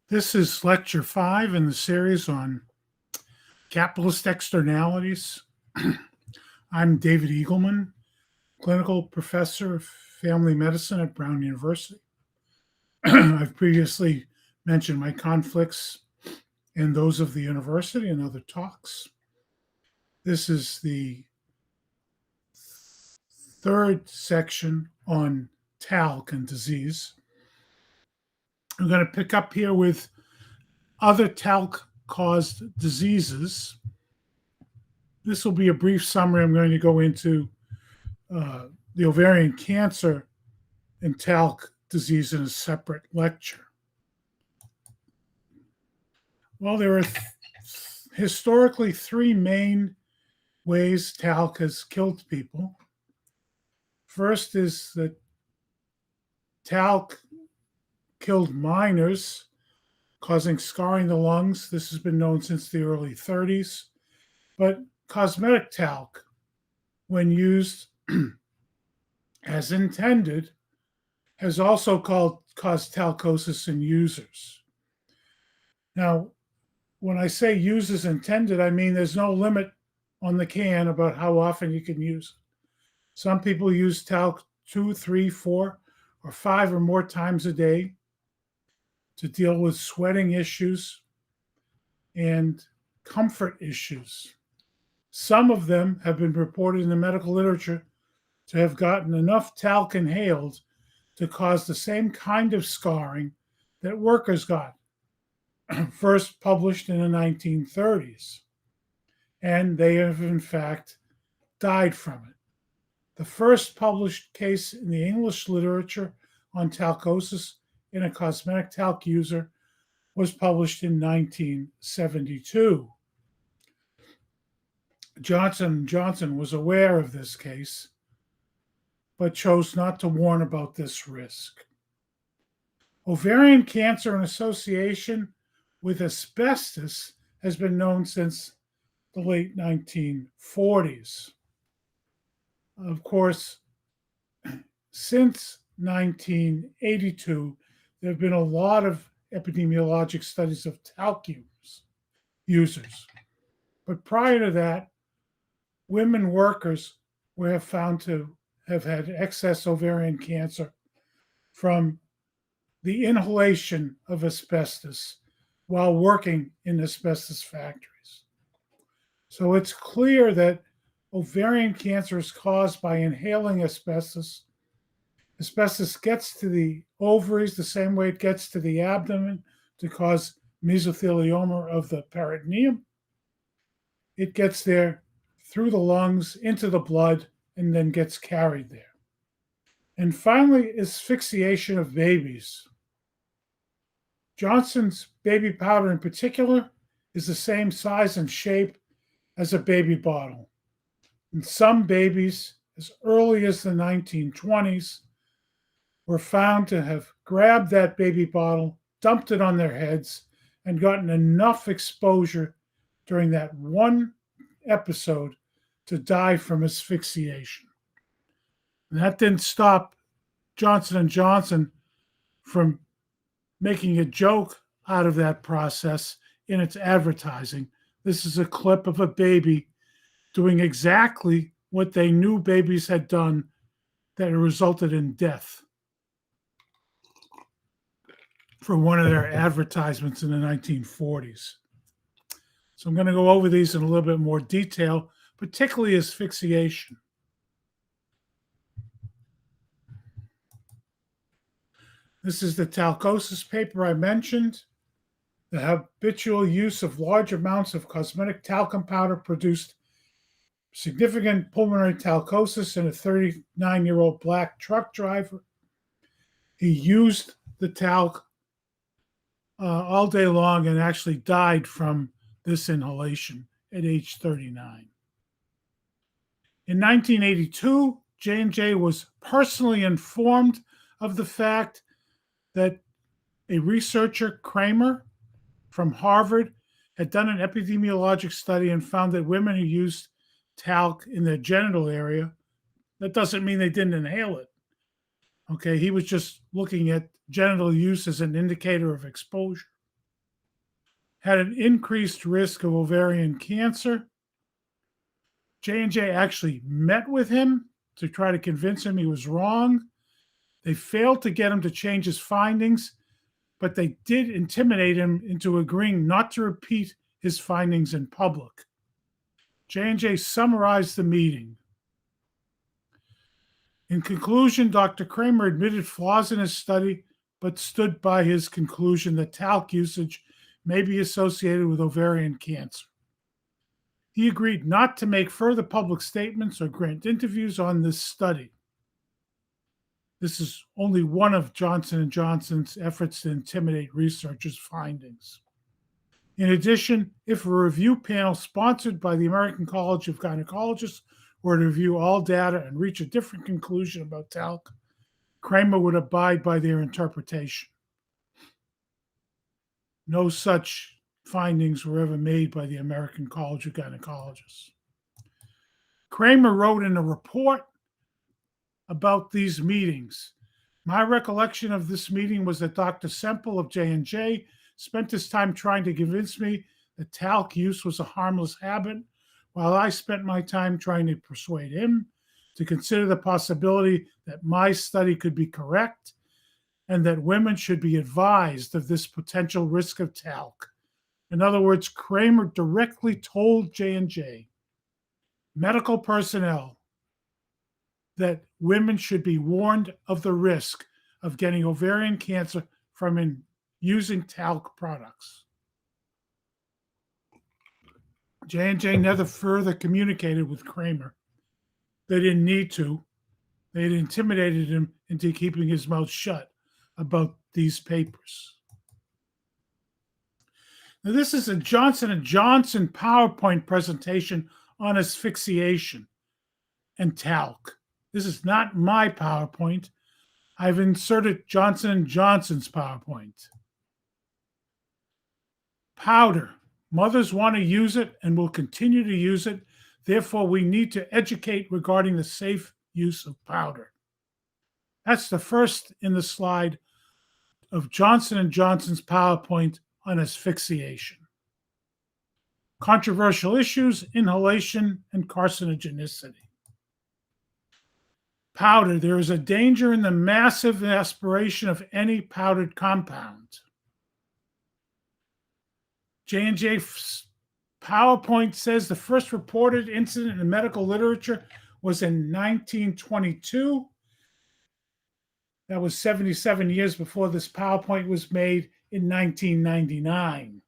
This is lecture 5 in the series on capitalist externalities. I'm David Eagleman, clinical professor of family medicine at Brown University. I've previously mentioned my conflicts and those of the university and other talks. This is the third section on talc and disease. I'm going to pick up here with other talc-caused diseases. This will be a brief summary. I'm going to go into the ovarian cancer and talc disease in a separate lecture. Well, there are historically three main ways talc has killed people. First is that talc killed miners, causing scarring the lungs. This has been known since the early 30s. But cosmetic talc, when used as intended, has also caused talcosis in users. Now, when I say use as intended, I mean there's no limit on the can about how often you can use it. Some people use talc 2, 3, 4, or 5 or more times a day to deal with sweating issues and comfort issues. Some of them have been reported in the medical literature to have gotten enough talc inhaled to cause the same kind of scarring that workers got, first published in the 1930s. And they have, in fact, died from it. The first published case in the English literature on talcosis in a cosmetic talc user was published in 1972. Johnson & Johnson was aware of this case, but chose not to warn about this risk. Ovarian cancer in association with asbestos has been known since the late 1940s. Of course, since 1982, there have been a lot of epidemiologic studies of talc users. But prior to that, women workers were found to have had excess ovarian cancer from the inhalation of asbestos while working in asbestos factories. So it's clear that ovarian cancer is caused by inhaling asbestos. Asbestos gets to the ovaries the same way it gets to the abdomen to cause mesothelioma of the peritoneum. It gets there through the lungs, into the blood, and then gets carried there. And finally, asphyxiation of babies. Johnson's baby powder in particular is the same size and shape as a baby bottle. And some babies, as early as the 1920s, were found to have grabbed that baby bottle, dumped it on their heads, and gotten enough exposure during that one episode to die from asphyxiation. And that didn't stop Johnson & Johnson from making a joke out of that process in its advertising. This is a clip of a baby doing exactly what they knew babies had done that resulted in death for one of their advertisements in the 1940s. So I'm going to go over these in a little bit more detail, particularly asphyxiation. This is the talcosis paper I mentioned. The habitual use of large amounts of cosmetic talcum powder produced significant pulmonary talcosis in a 39-year-old black truck driver. He used the talc all day long and actually died from this inhalation at age 39. In 1982, J&J was personally informed of the fact that a researcher, Kramer, from Harvard, had done an epidemiologic study and found that women who used talc in their genital area, that doesn't mean they didn't inhale it. Okay, he was just looking at genital use as an indicator of exposure. had an increased risk of ovarian cancer. J&J actually met with him to try to convince him he was wrong. They failed to get him to change his findings, but they did intimidate him into agreeing not to repeat his findings in public. J&J summarized the meeting. In conclusion, Dr. Kramer admitted flaws in his study, but stood by his conclusion that talc usage may be associated with ovarian cancer. He agreed not to make further public statements or grant interviews on this study. This is only one of Johnson & Johnson's efforts to intimidate researchers' findings. In addition, if a review panel sponsored by the American College of Gynecologists were to review all data and reach a different conclusion about talc, Kramer would abide by their interpretation. No such findings were ever made by the American College of Gynecologists. Kramer wrote in a report about these meetings. My recollection of this meeting was that Dr. Semple of J&J spent his time trying to convince me that talc use was a harmless habit, while I spent my time trying to persuade him to consider the possibility that my study could be correct and that women should be advised of this potential risk of talc. In other words, Kramer directly told J&J medical personnel that women should be warned of the risk of getting ovarian cancer from using talc products. J&J never further communicated with Kramer. They didn't need to. They had intimidated him into keeping his mouth shut about these papers. Now, this is a Johnson & Johnson PowerPoint presentation on asphyxiation and talc. This is not my PowerPoint. I've inserted Johnson & Johnson's PowerPoint. Powder. Mothers want to use it and will continue to use it. Therefore, we need to educate regarding the safe use of powder. That's the first in the slide of Johnson & Johnson's PowerPoint on asphyxiation. Controversial issues, inhalation, and carcinogenicity. Powder. There is a danger in the massive aspiration of any powdered compound. J&J PowerPoint says the first reported incident in the medical literature was in 1922. That was 77 years before this PowerPoint was made in 1999.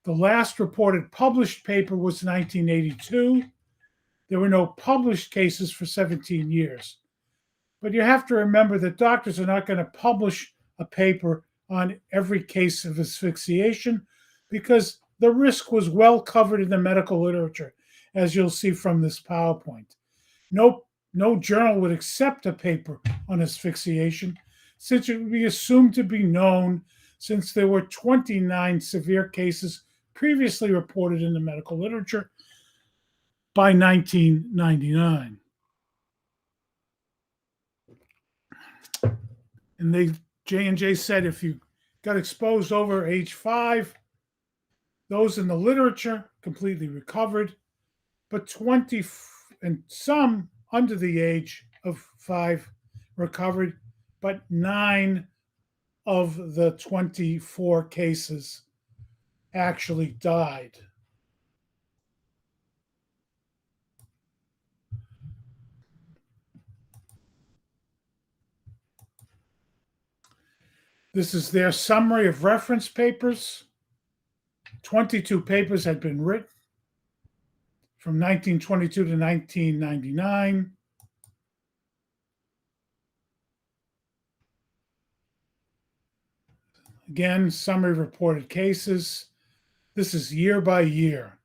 The last reported published paper was 1982. There were no published cases for 17 years. But you have to remember that doctors are not going to publish a paper on every case of asphyxiation because the risk was well covered in the medical literature, as you'll see from this PowerPoint. No journal would accept a paper on asphyxiation since it would be assumed to be known, since there were 29 severe cases previously reported in the medical literature by 1999. And J&J said if you got exposed over age 5, those in the literature completely recovered, but 20 and some under the age of 5 recovered, but 9 of the 24 cases actually died. This is their summary of reference papers. 22 papers had been written from 1922 to 1999. Again, summary of reported cases. This is year by year.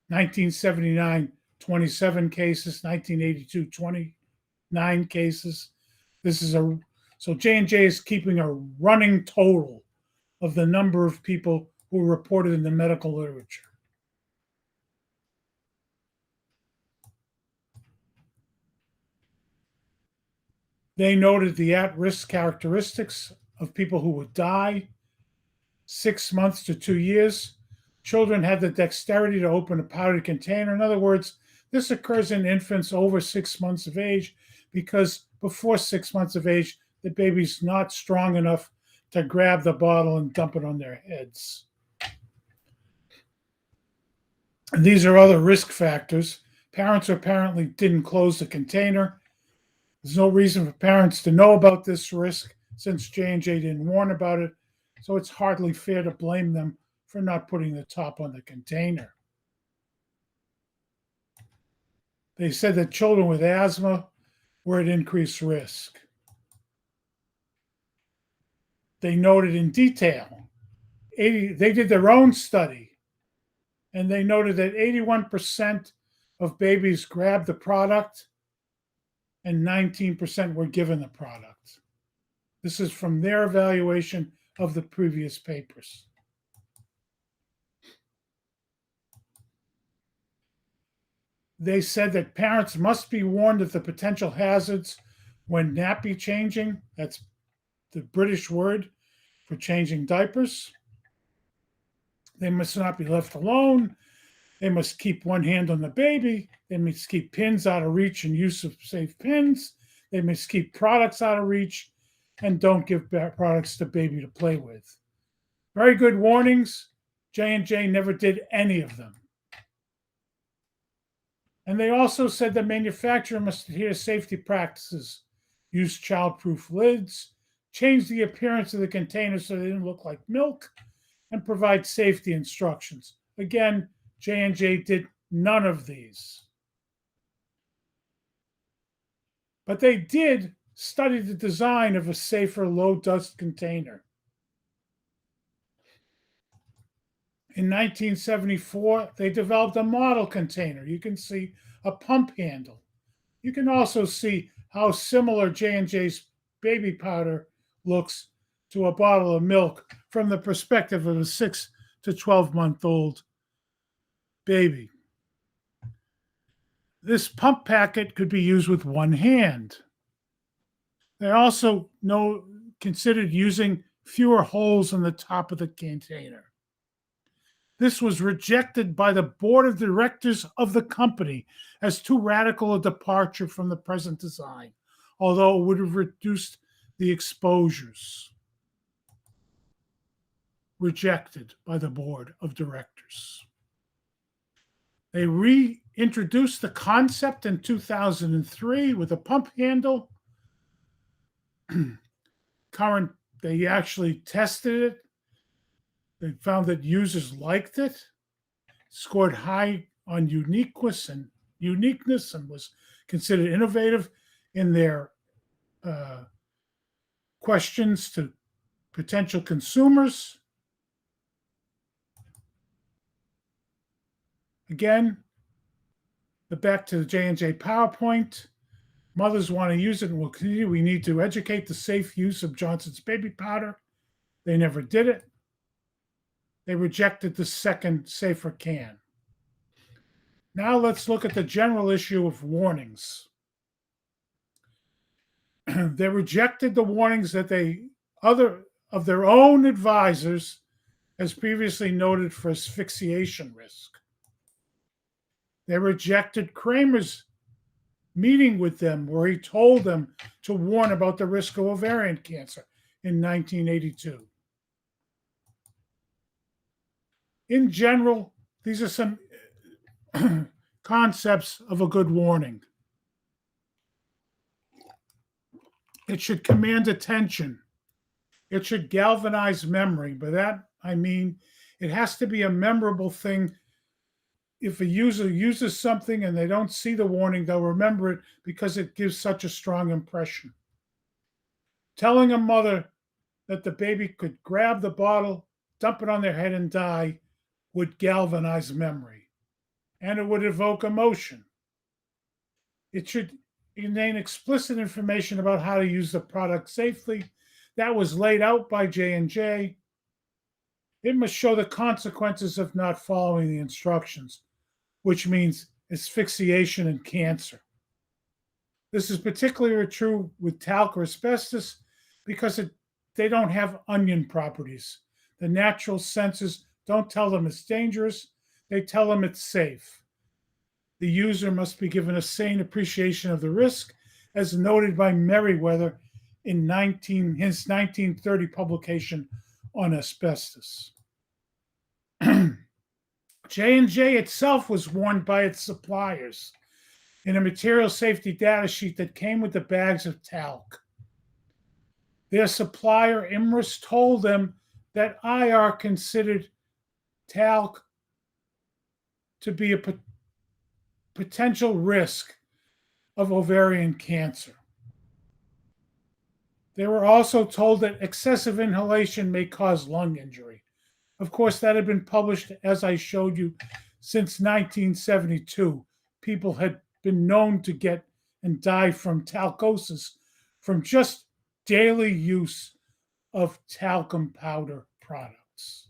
1979, 27 cases. 1982, 29 cases. So J&J is keeping a running total of the number of people who were reported in the medical literature. They noted the at-risk characteristics of people who would die. 6 months to 2 years, children had the dexterity to open a powdered container. In other words, this occurs in infants over 6 months of age because before 6 months of age, the baby's not strong enough to grab the bottle and dump it on their heads. And these are other risk factors. Parents apparently didn't close the container. There's no reason for parents to know about this risk since J&J didn't warn about it, so it's hardly fair to blame them for not putting the top on the container. They said that children with asthma were at increased risk. They noted in detail, they did their own study, and they noted that 81% of babies grabbed the product and 19% were given the product. This is from their evaluation of the previous papers. They said that parents must be warned of the potential hazards when nappy changing. That's the British word for changing diapers. They must not be left alone. They must keep one hand on the baby. They must keep pins out of reach and use of safe pins. They must keep products out of reach and don't give products to baby to play with. Very good warnings. J&J never did any of them. And they also said the manufacturer must adhere to safety practices, use child-proof lids, change the appearance of the container so they didn't look like milk, and provide safety instructions. Again, J&J did none of these. But they did study the design of a safer low-dust container. In 1974, they developed a model container. You can see a pump handle. You can also see how similar J&J's baby powder looks to a bottle of milk from the perspective of a 6 to 12-month-old baby. This pump packet could be used with one hand. They also considered using fewer holes in the top of the container. This was rejected by the board of directors of the company as too radical a departure from the present design, although it would have reduced the exposures. Rejected by the board of directors. They reintroduced the concept in 2003 with a pump handle. They actually tested it. They found that users liked it, scored high on uniqueness and was considered innovative in their questions to potential consumers. Again, back to the J&J PowerPoint. Mothers want to use it and will continue. We need to educate the safe use of Johnson's baby powder. They never did it. They rejected the second, safer can. Now let's look at the general issue of warnings. They rejected the warnings that of their own advisors, as previously noted, for asphyxiation risk. They rejected Kramer's meeting with them where he told them to warn about the risk of ovarian cancer in 1982. In general, these are some concepts of a good warning. It should command attention. It should galvanize memory. By that, I mean it has to be a memorable thing. If a user uses something and they don't see the warning, they'll remember it because it gives such a strong impression. Telling a mother that the baby could grab the bottle, dump it on their head, and die would galvanize memory, and it would evoke emotion. It should contain explicit information about how to use the product safely. That was laid out by J&J. It must show the consequences of not following the instructions, which means asphyxiation and cancer. This is particularly true with talc or asbestos because they don't have onion properties. The natural senses don't tell them it's dangerous, they tell them it's safe. The user must be given a sane appreciation of the risk, as noted by Merriweather in his 1930 publication on asbestos. J&J itself was warned by its suppliers in a material safety data sheet that came with the bags of talc. Their supplier, Imrus, told them that IR considered talc to be a potential risk of ovarian cancer. They were also told that excessive inhalation may cause lung injury. Of course, that had been published, as I showed you, since 1972. People had been known to get and die from talcosis from just daily use of talcum powder products.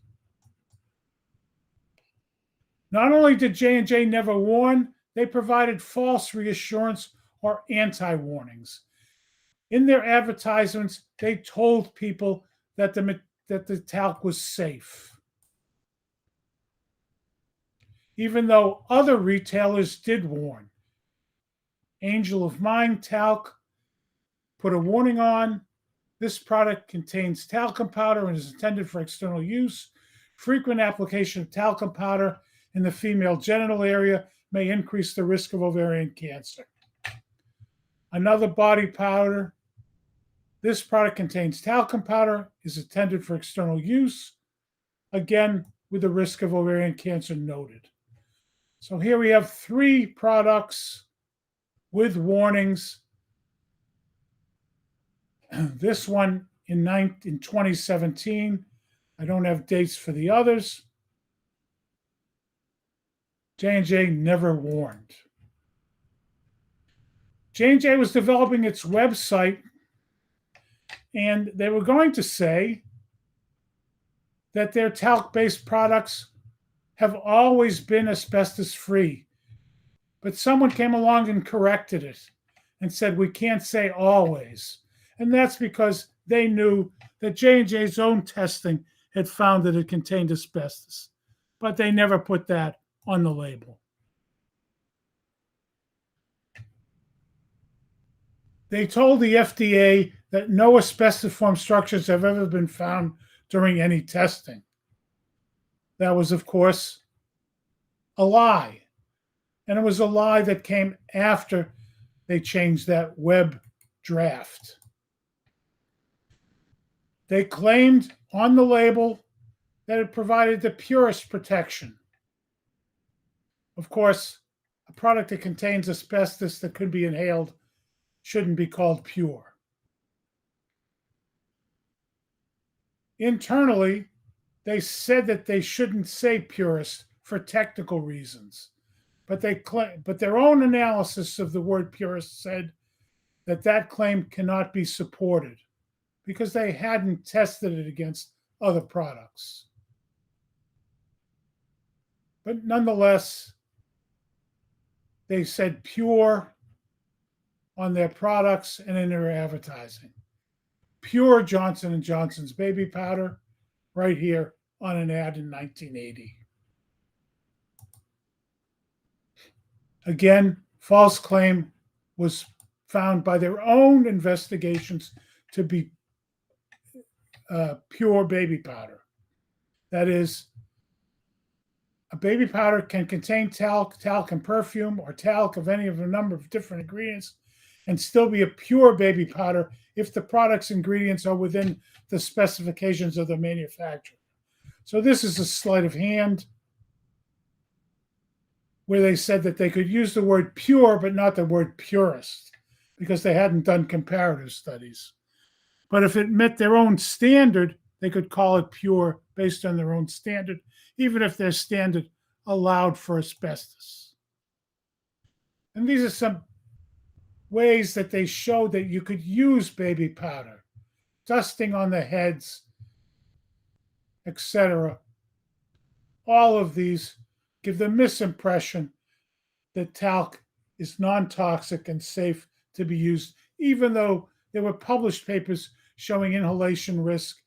Not only did J&J never warn, they provided false reassurance or anti-warnings. In their advertisements, they told people that the talc was safe, even though other retailers did warn. Angel of Mine Talc put a warning on: this product contains talcum powder and is intended for external use. Frequent application of talcum powder in the female genital area may increase the risk of ovarian cancer. Another body powder: this product contains talcum powder, is intended for external use, again with the risk of ovarian cancer noted. So here we have 3 products with warnings. This one in 2017. I don't have dates for the others. J&J never warned. J&J was developing its website, and they were going to say that their talc-based products have always been asbestos-free. But someone came along and corrected it and said, we can't say always. And that's because they knew that J&J's own testing had found that it contained asbestos. But they never put that on the label. They told the FDA that no asbestos-form structures have ever been found during any testing. That was, of course, a lie. And it was a lie that came after they changed that web draft. They claimed on the label that it provided the purest protection. Of course, a product that contains asbestos that could be inhaled shouldn't be called pure. Internally, they said that they shouldn't say purest for technical reasons. But their own analysis of the word purist said that that claim cannot be supported because they hadn't tested it against other products. But nonetheless, they said pure on their products and in their advertising. Pure Johnson & Johnson's baby powder right here on an ad in 1980. Again, false claim was found by their own investigations to be pure baby powder. That is, a baby powder can contain talc, talc and perfume, or talc of any of a number of different ingredients, and still be a pure baby powder if the product's ingredients are within the specifications of the manufacturer. So this is a sleight of hand where they said that they could use the word pure but not the word purist because they hadn't done comparative studies. But if it met their own standard, they could call it pure based on their own standard, even if their standard allowed for asbestos. And these are some ways that they showed that you could use baby powder, dusting on the heads, etc. All of these give the misimpression that talc is non-toxic and safe to be used, even though there were published papers showing inhalation risk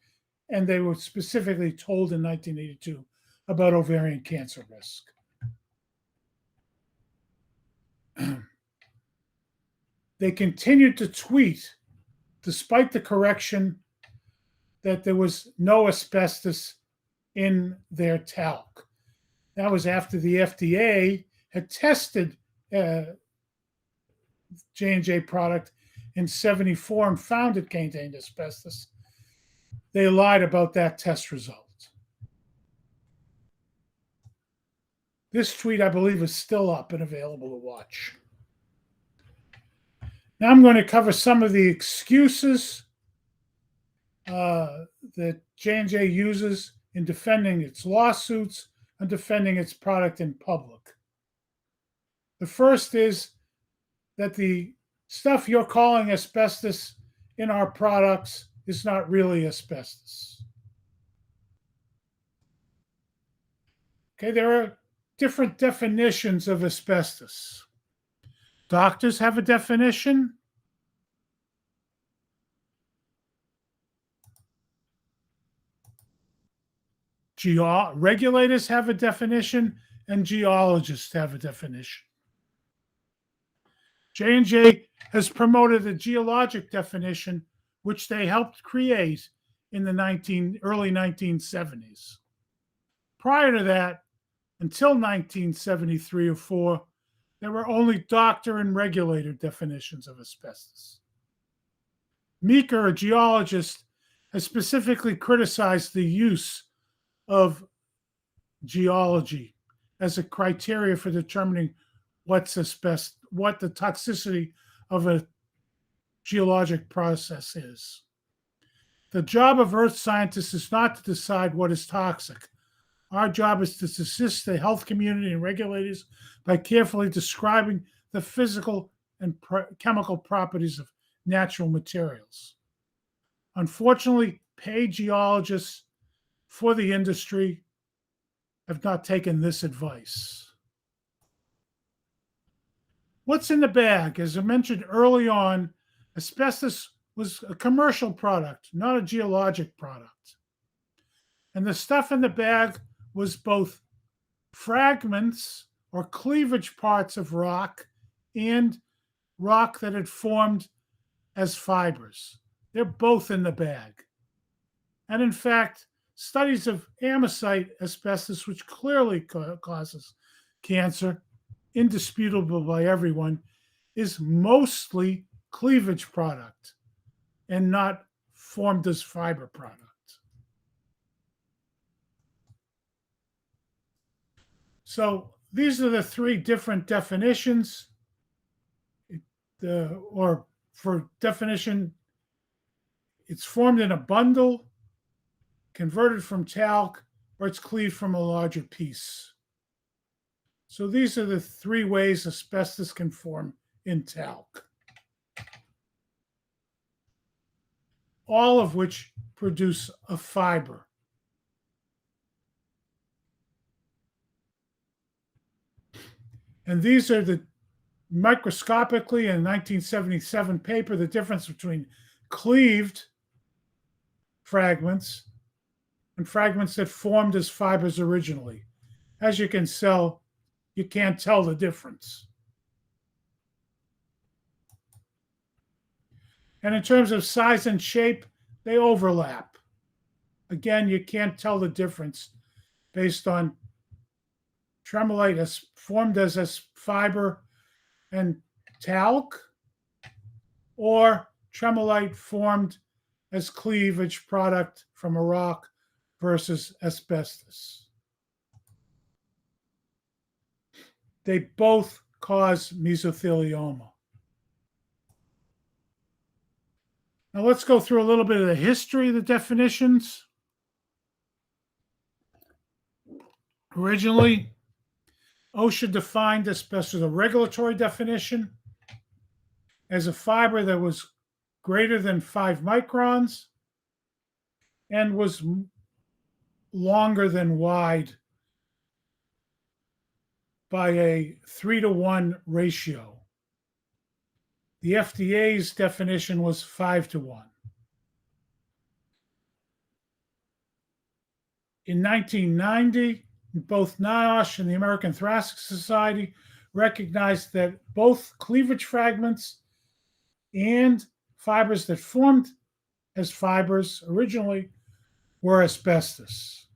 and they were specifically told in 1982 about ovarian cancer risk. They continued to tweet despite the correction that there was no asbestos in their talc. That was after the FDA had tested J&J product in 74 and found it contained asbestos. They lied about that test result. This tweet, I believe, is still up and available to watch. Now I'm going to cover some of the excuses that J&J uses in defending its lawsuits and defending its product in public. The first is that the stuff you're calling asbestos in our products is not really asbestos. Okay, there are different definitions of asbestos. Doctors have a definition. Regulators have a definition, and geologists have a definition. J&J has promoted a geologic definition, which they helped create in the early 1970s. Prior to that, until 1973 or 4, there were only doctor and regulator definitions of asbestos. Meeker, a geologist, has specifically criticized the use of geology as a criteria for determining what's asbestos, what the toxicity of a geologic process is. The job of earth scientists is not to decide what is toxic. Our job is to assist the health community and regulators by carefully describing the physical and chemical properties of natural materials. Unfortunately, paid geologists for the industry have not taken this advice. What's in the bag? As I mentioned early on, asbestos was a commercial product, not a geologic product. And the stuff in the bag was both fragments or cleavage parts of rock and rock that had formed as fibers. They're both in the bag. And in fact, studies of amosite asbestos, which clearly causes cancer, indisputable by everyone, is mostly cleavage product and not formed as fiber product. So these are the three different definitions. Or for definition, it's formed in a bundle, converted from talc, or it's cleaved from a larger piece. So these are the three ways asbestos can form in talc, all of which produce a fiber. And these are the microscopically in 1977 paper, the difference between cleaved fragments and fragments that formed as fibers originally. As you can tell, you can't tell the difference. And in terms of size and shape, they overlap. Again, you can't tell the difference based on tremolite as formed as a fiber and talc, or tremolite formed as cleavage product from a rock versus asbestos. They both cause mesothelioma. Now let's go through a little bit of the history of the definitions. Originally, OSHA defined asbestos, a regulatory definition, as a fiber that was greater than 5 microns and was longer than wide by a 3-to-1 ratio. The FDA's definition was 5-to-1. In 1990, both NIOSH and the American Thoracic Society recognized that both cleavage fragments and fibers that formed as fibers originally were asbestos.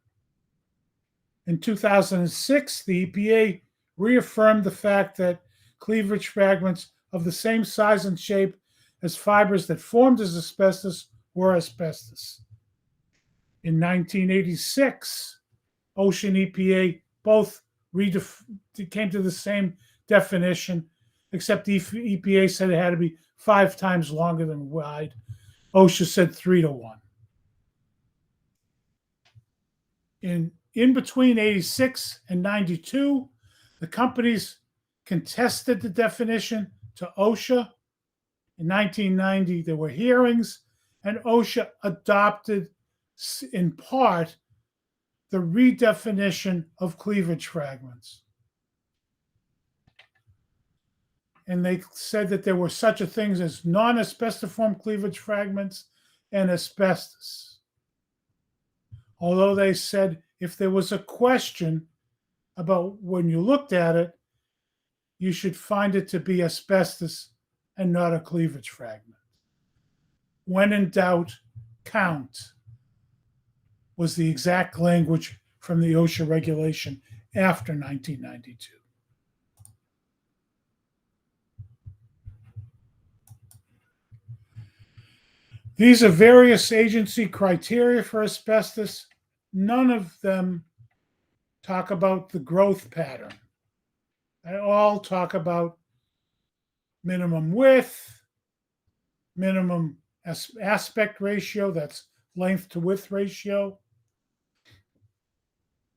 In 2006, the EPA reaffirmed the fact that cleavage fragments of the same size and shape as fibers that formed as asbestos were asbestos. In 1986, OSHA and EPA both came to the same definition, except the EPA said it had to be 5 times longer than wide. OSHA said 3 to 1. In between 86 and 92, the companies contested the definition to OSHA. In 1990, there were hearings, and OSHA adopted, in part, the redefinition of cleavage fragments. And they said that there were such a things as non-asbestiform cleavage fragments and asbestos. Although they said if there was a question about when you looked at it, you should find it to be asbestos and not a cleavage fragment. When in doubt, count was the exact language from the OSHA regulation after 1992. These are various agency criteria for asbestos. None of them talk about the growth pattern. They all talk about minimum width, minimum aspect ratio, that's length to width ratio,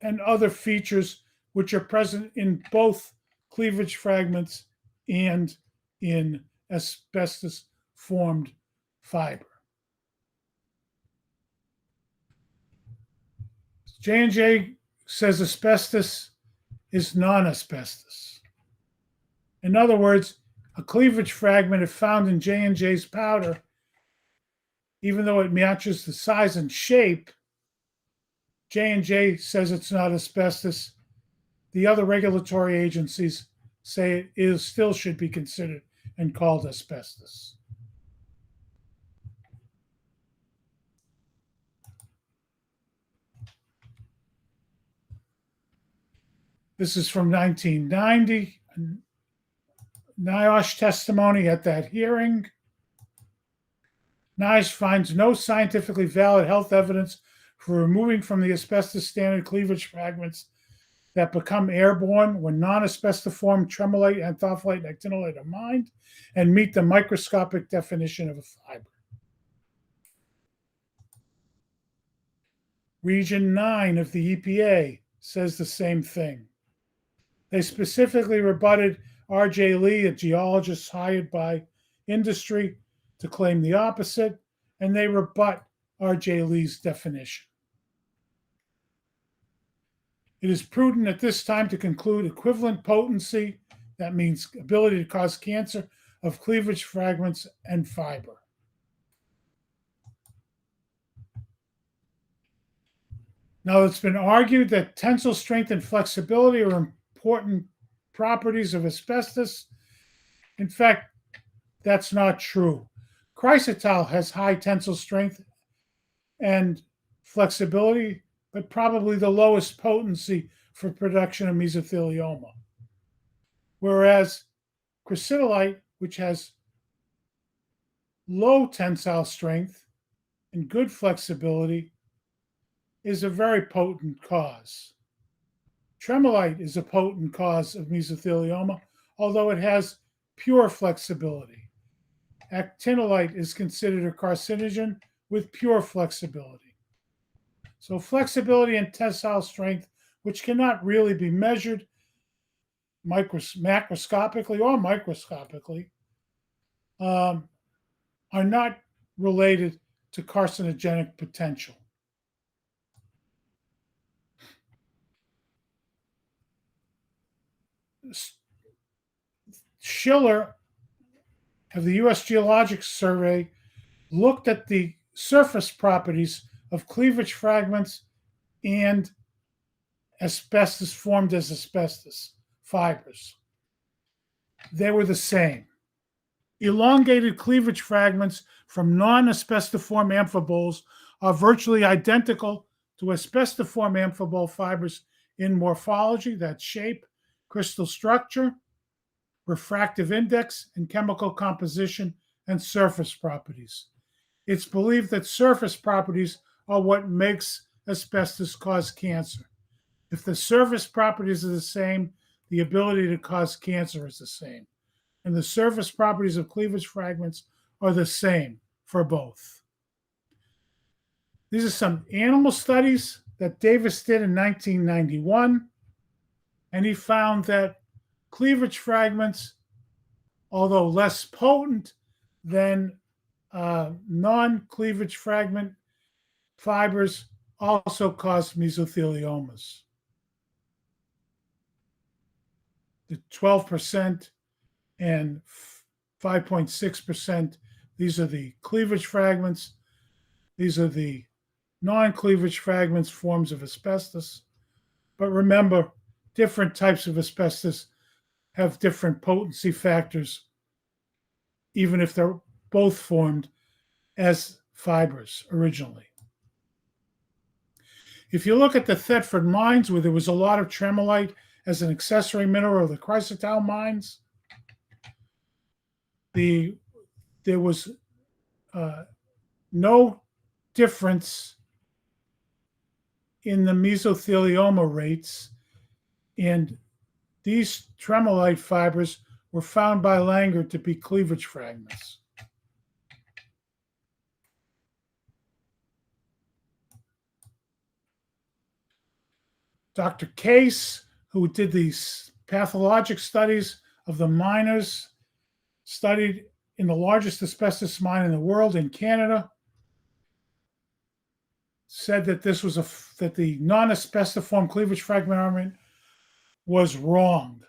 and other features which are present in both cleavage fragments and in asbestos formed fiber. J&J says asbestos is non-asbestos. In other words, a cleavage fragment, if found in J&J's powder, even though it matches the size and shape, J&J says it's not asbestos. The other regulatory agencies say it still should be considered and called asbestos. This is from 1990, NIOSH testimony at that hearing. NIOSH finds no scientifically valid health evidence for removing from the asbestos standard cleavage fragments that become airborne when non-asbestiform tremolite, anthophyllite, and actinolite are mined and meet the microscopic definition of a fiber. Region 9 of the EPA says the same thing. They specifically rebutted R.J. Lee, a geologist hired by industry, to claim the opposite, and they rebut R.J. Lee's definition. It is prudent at this time to conclude equivalent potency, that means ability to cause cancer, of cleavage fragments and fiber. Now, it's been argued that tensile strength and flexibility are important properties of asbestos. In fact, that's not true. Chrysotile has high tensile strength and flexibility, but probably the lowest potency for production of mesothelioma. Whereas chrysotile, which has low tensile strength and good flexibility, is a very potent cause. Tremolite is a potent cause of mesothelioma, although it has pure flexibility. Actinolite is considered a carcinogen with pure flexibility. So flexibility and tensile strength, which cannot really be measured macroscopically or microscopically, are not related to carcinogenic potential. Schiller of the U.S. Geologic Survey looked at the surface properties of cleavage fragments and asbestos formed as asbestos fibers. They were the same. Elongated cleavage fragments from non-asbestiform amphiboles are virtually identical to asbestiform amphibole fibers in morphology, that's shape, crystal structure, refractive index, and chemical composition and surface properties. It's believed that surface properties are what makes asbestos cause cancer. If the surface properties are the same, the ability to cause cancer is the same. And the surface properties of cleavage fragments are the same for both. These are some animal studies that Davis did in 1991, and he found that cleavage fragments, although less potent than non-cleavage fragment fibers, also cause mesotheliomas. The 12% and 5.6%, these are the cleavage fragments. These are the non-cleavage fragments, forms of asbestos. But remember, different types of asbestos have different potency factors, even if they're both formed as fibers originally. If you look at the Thetford mines, where there was a lot of tremolite as an accessory mineral of the chrysotile mines, there was no difference in the mesothelioma rates, and these tremolite fibers were found by Langer to be cleavage fragments. Dr. Case, who did these pathologic studies of the miners, studied in the largest asbestos mine in the world in Canada, said that that the non-asbestiform cleavage fragment armament was wrong.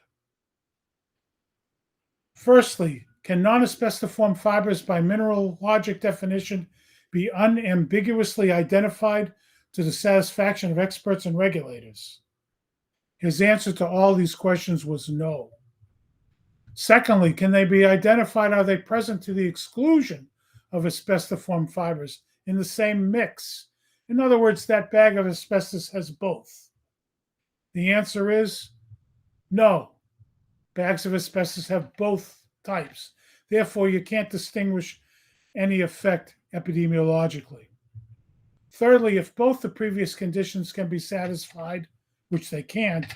Firstly, can non-asbestiform fibers by mineralogic definition be unambiguously identified to the satisfaction of experts and regulators? His answer to all these questions was no. Secondly, can they be identified? Are they present to the exclusion of asbestiform fibers in the same mix? In other words, that bag of asbestos has both. The answer is no. Bags of asbestos have both types. Therefore, you can't distinguish any effect epidemiologically. Thirdly, if both the previous conditions can be satisfied, which they can't,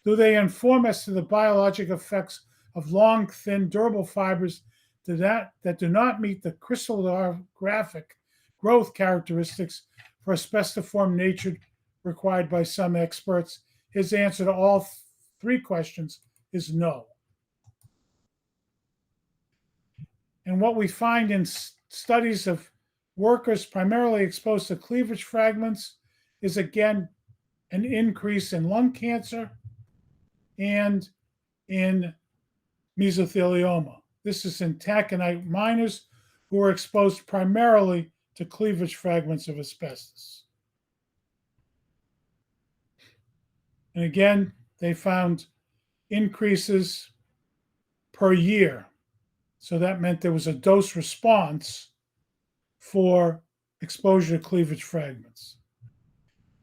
do they inform as to the biologic effects of long, thin, durable fibers that do not meet the crystallographic growth characteristics for asbestiform nature required by some experts? His answer to all three questions is no. And what we find in studies of workers primarily exposed to cleavage fragments is, again, an increase in lung cancer and in mesothelioma. This is in taconite miners who are exposed primarily to cleavage fragments of asbestos. And again, they found increases per year. So that meant there was a dose response for exposure to cleavage fragments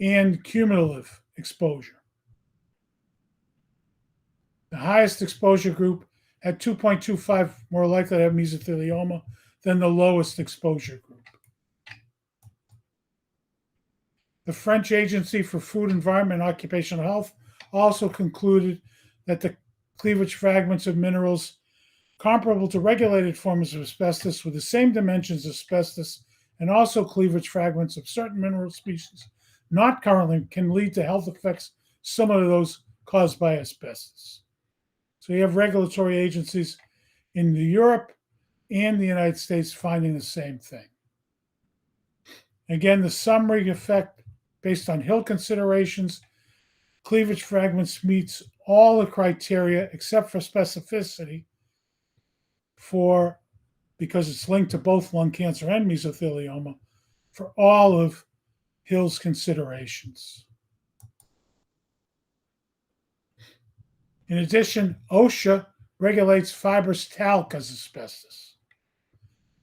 and cumulative exposure. The highest exposure group had 2.25 more likely to have mesothelioma than the lowest exposure group. The French Agency for Food, Environment, and Occupational Health also concluded that the cleavage fragments of minerals comparable to regulated forms of asbestos with the same dimensions as asbestos and also cleavage fragments of certain mineral species not currently can lead to health effects similar to those caused by asbestos. So you have regulatory agencies in Europe and the United States finding the same thing. Again, the summary effect based on Hill considerations, cleavage fragments meets all the criteria except for specificity because it's linked to both lung cancer and mesothelioma for all of Hill's considerations. In addition, OSHA regulates fibrous talc as asbestos.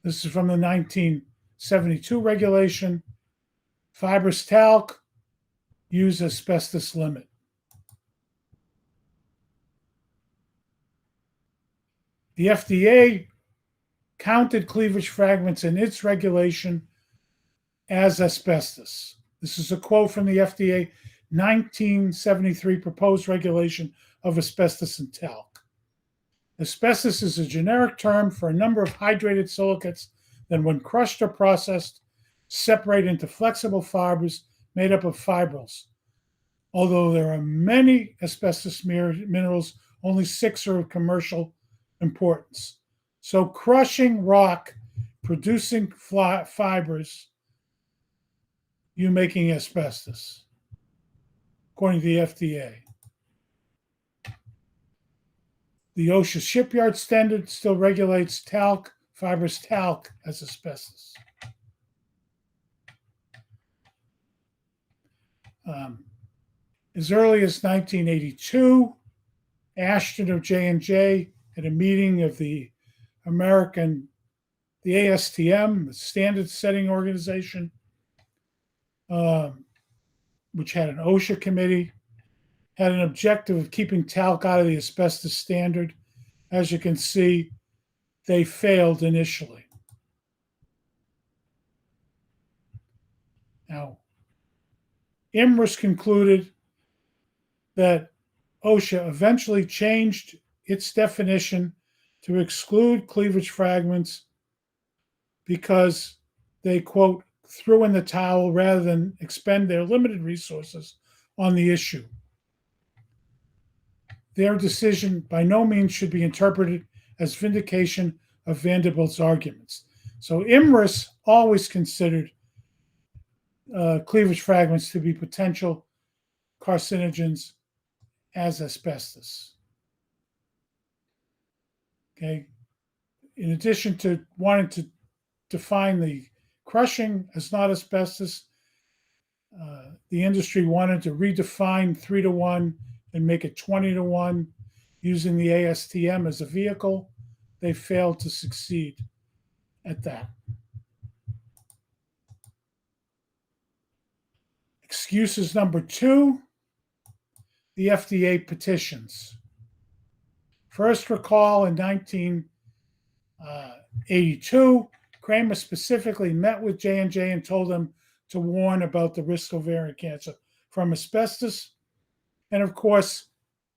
This is from the 1972 regulation. Fibrous talc use asbestos limit. The FDA counted cleavage fragments in its regulation as asbestos. This is a quote from the FDA 1973 proposed regulation of asbestos and talc. Asbestos is a generic term for a number of hydrated silicates that, when crushed or processed, separate into flexible fibers made up of fibrils. Although there are many asbestos minerals, only 6 are of commercial importance. So crushing rock, producing fibers, you making asbestos, according to the FDA. The OSHA shipyard standard still regulates talc, fibrous talc, as asbestos. As early as 1982, Ashton of J&J at a meeting of the ASTM, the Standard Setting Organization, which had an OSHA committee, had an objective of keeping talc out of the asbestos standard. As you can see, they failed initially. Now, Imrus concluded that OSHA eventually changed its definition to exclude cleavage fragments because they, quote, threw in the towel rather than expend their limited resources on the issue. Their decision by no means should be interpreted as vindication of Vanderbilt's arguments. So Imrus always considered cleavage fragments to be potential carcinogens as asbestos. Okay. In addition to wanting to define the crushing as not asbestos, the industry wanted to redefine 3-to-1 and make it 20-to-1 using the ASTM as a vehicle. They failed to succeed at that. Excuses number 2, the FDA petitions. First, recall in 1982, Kramer specifically met with J&J and told them to warn about the risk of ovarian cancer from asbestos. And of course,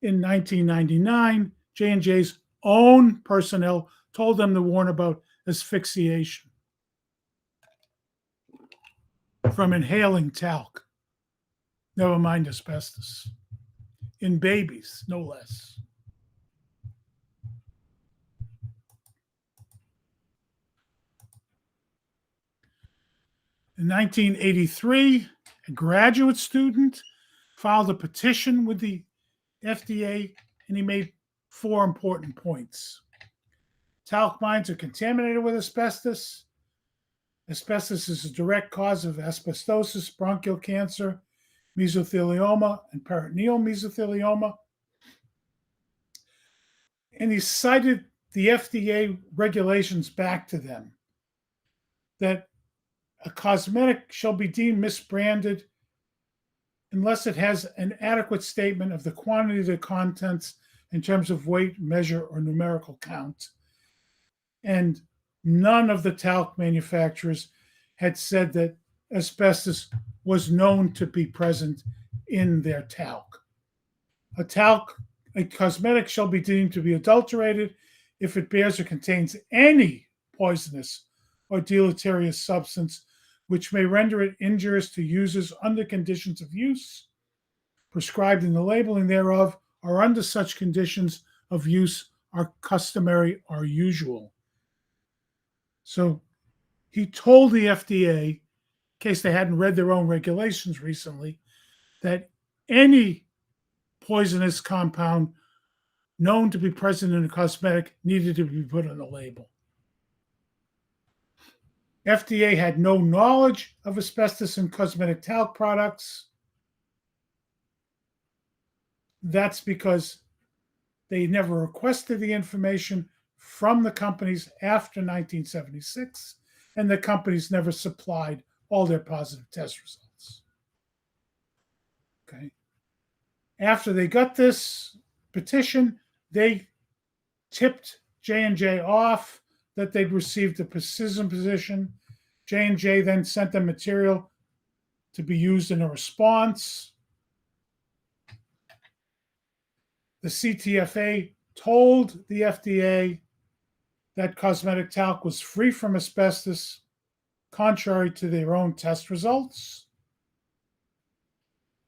in 1999, J&J's own personnel told them to warn about asphyxiation from inhaling talc. Never mind asbestos. In babies, no less. In 1983, a graduate student filed a petition with the FDA, and he made 4 important points. Talc mines are contaminated with asbestos. Asbestos is a direct cause of asbestosis, bronchial cancer, mesothelioma, and peritoneal mesothelioma. And he cited the FDA regulations back to them that a cosmetic shall be deemed misbranded unless it has an adequate statement of the quantity of the contents in terms of weight, measure, or numerical count. And none of the talc manufacturers had said that asbestos was known to be present in their talc. A cosmetic shall be deemed to be adulterated if it bears or contains any poisonous or deleterious substance which may render it injurious to users under conditions of use prescribed in the labeling thereof, or under such conditions of use are customary or usual. So he told the FDA, in case they hadn't read their own regulations recently, that any poisonous compound known to be present in a cosmetic needed to be put on the label. FDA had no knowledge of asbestos in cosmetic talc products. That's because They never requested the information from the companies after 1976, and the companies never supplied all their positive test results. Okay. After they got this petition, they tipped J&J off that they'd received a precision position. J&J then sent them material to be used in a response. The CTFA told the FDA that cosmetic talc was free from asbestos, contrary to their own test results.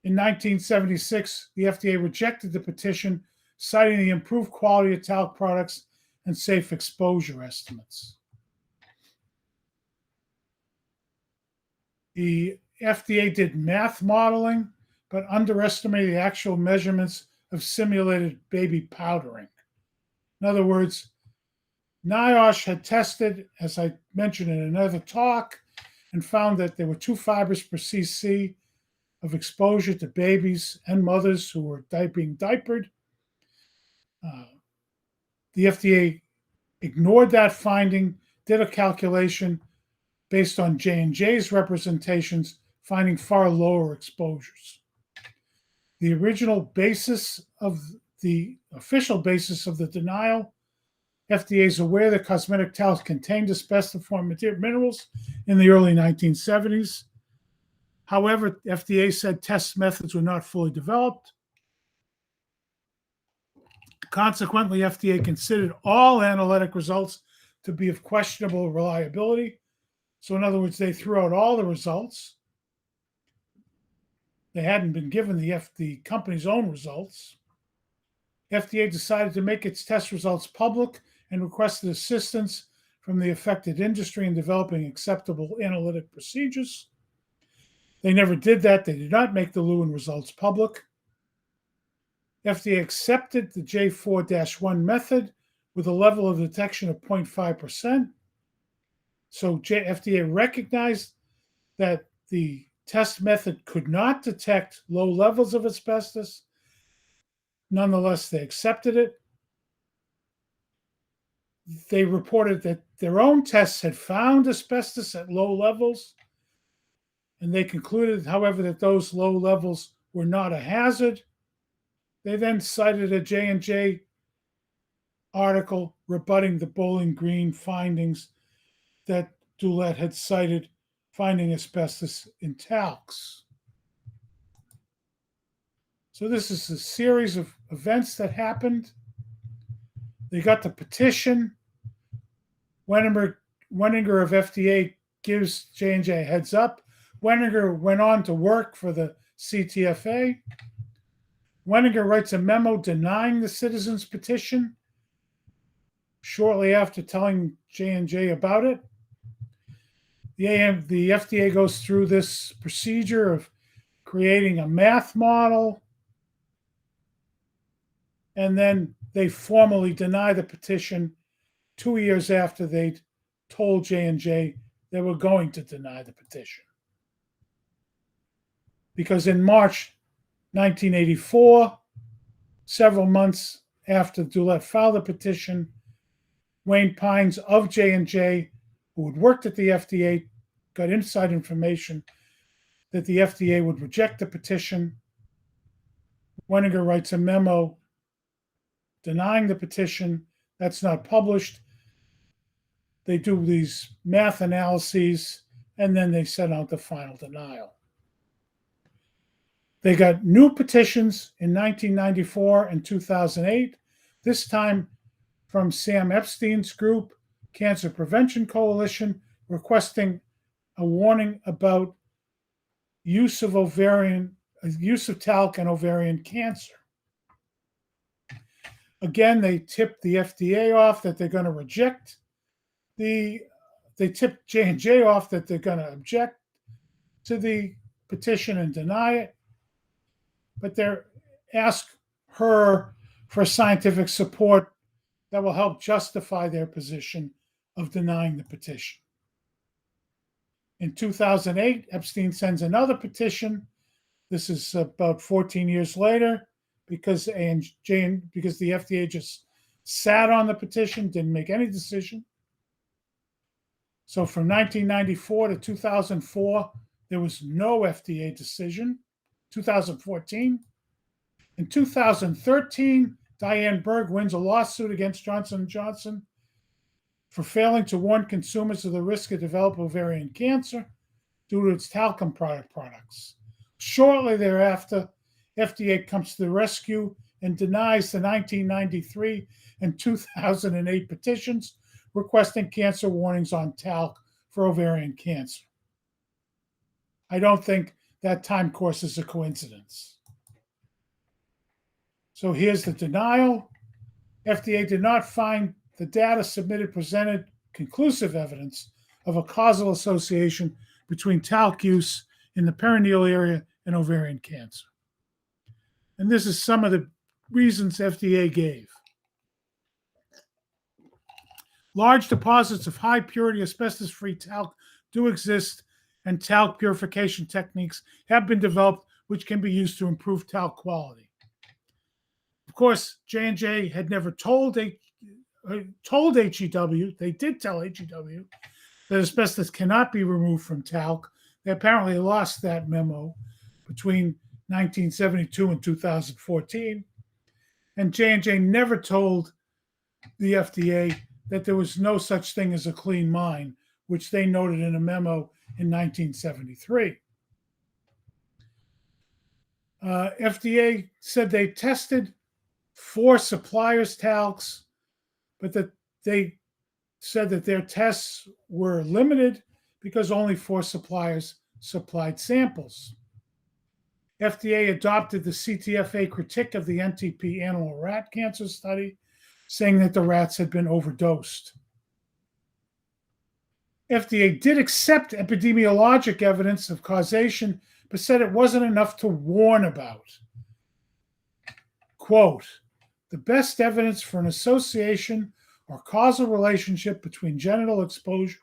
In 1976, the FDA rejected the petition, citing the improved quality of talc products and safe exposure estimates. The FDA did math modeling, but underestimated the actual measurements of simulated baby powdering. In other words, NIOSH had tested, as I mentioned in another talk, and found that there were 2 fibers per cc of exposure to babies and mothers who were being diapered. The FDA ignored that finding, did a calculation based on J&J's representations, finding far lower exposures. The original basis of the official basis of the denial, FDA is aware that cosmetic talcs contained asbestiform minerals in the early 1970s. However, FDA said test methods were not fully developed. Consequently, FDA considered all analytic results to be of questionable reliability. So in other words, they threw out all the results. They hadn't been given the company's own results. FDA decided to make its test results public and requested assistance from the affected industry in developing acceptable analytic procedures. They never did that. They did not make the Lewin results public. FDA accepted the J4-1 method with a level of detection of 0.5%. So FDA recognized that the test method could not detect low levels of asbestos. Nonetheless, they accepted it. They reported that their own tests had found asbestos at low levels, and they concluded, however, that those low levels were not a hazard. They then cited a J&J article rebutting the Bowling Green findings that Dulett had cited, finding asbestos in talcs. So this is a series of events that happened. They got the petition. Wenninger of FDA gives J&J a heads up. Wenninger went on to work for the CTFA. Wenninger writes a memo denying the citizens' petition shortly after telling J&J about it. The FDA goes through this procedure of creating a math model, and then they formally deny the petition 2 years after they'd told J&J they were going to deny the petition. Because in March 1984, several months after Dulett filed the petition, Wayne Pines of J&J, who had worked at the FDA, got inside information that the FDA would reject the petition. Wenninger writes a memo denying the petition. That's not published. They do these math analyses, and then they send out the final denial. They got new petitions in 1994 and 2008, this time from Sam Epstein's group, Cancer Prevention Coalition, requesting a warning about use of talc and ovarian cancer. Again, they tipped the FDA off that they're going to reject they tipped J&J off that they're going to object to the petition and deny it, but they're ask her for scientific support that will help justify their position of denying the petition. In 2008, Epstein sends another petition. This is about 14 years later, because the FDA just sat on the petition, didn't make any decision. So from 1994 to 2004, there was no FDA decision. 2014. In 2013, Diane Berg wins a lawsuit against Johnson & Johnson for failing to warn consumers of the risk of developing ovarian cancer due to its talcum products. Shortly thereafter, FDA comes to the rescue and denies the 1993 and 2008 petitions requesting cancer warnings on talc for ovarian cancer. I don't think that time course is a coincidence. So here's the denial. FDA did not find the data submitted presented conclusive evidence of a causal association between talc use in the perineal area and ovarian cancer. And this is some of the reasons FDA gave. Large deposits of high purity asbestos-free talc do exist, and talc purification techniques have been developed which can be used to improve talc quality. Of course, J&J had never told HEW, they did tell HEW, that asbestos cannot be removed from talc. They apparently lost that memo between 1972 and 2014. And J&J never told the FDA that there was no such thing as a clean mine, which they noted in a memo in 1973. FDA said they tested 4 suppliers' talcs, but that they said that their tests were limited because only 4 suppliers supplied samples. FDA adopted the CTFA critique of the NTP animal rat cancer study, saying that the rats had been overdosed. FDA did accept epidemiologic evidence of causation, but said it wasn't enough to warn about. Quote, the best evidence for an association or causal relationship between genital exposure,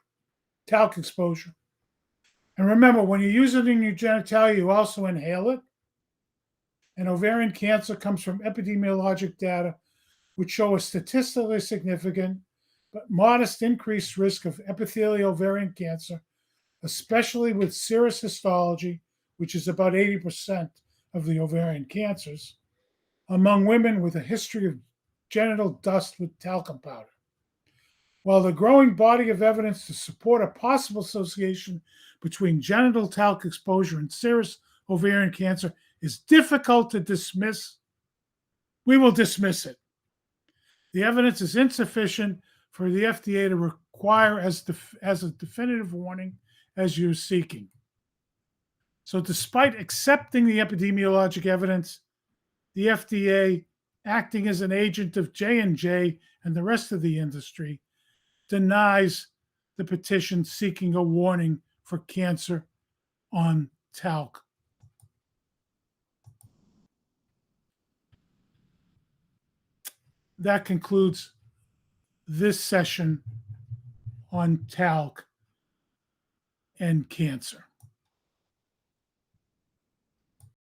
talc exposure. And remember, when you use it in your genitalia, you also inhale it. And ovarian cancer comes from epidemiologic data, which show a statistically significant but modest increased risk of epithelial ovarian cancer, especially with serous histology, which is about 80% of the ovarian cancers, among women with a history of genital dust with talcum powder. While the growing body of evidence to support a possible association between genital talc exposure and serous ovarian cancer is difficult to dismiss, we will dismiss it. The evidence is insufficient for the FDA to require as a definitive warning as you're seeking. So despite accepting the epidemiologic evidence, the FDA, acting as an agent of J&J and the rest of the industry, denies the petition seeking a warning for cancer on talc. That concludes this session on talc and cancer.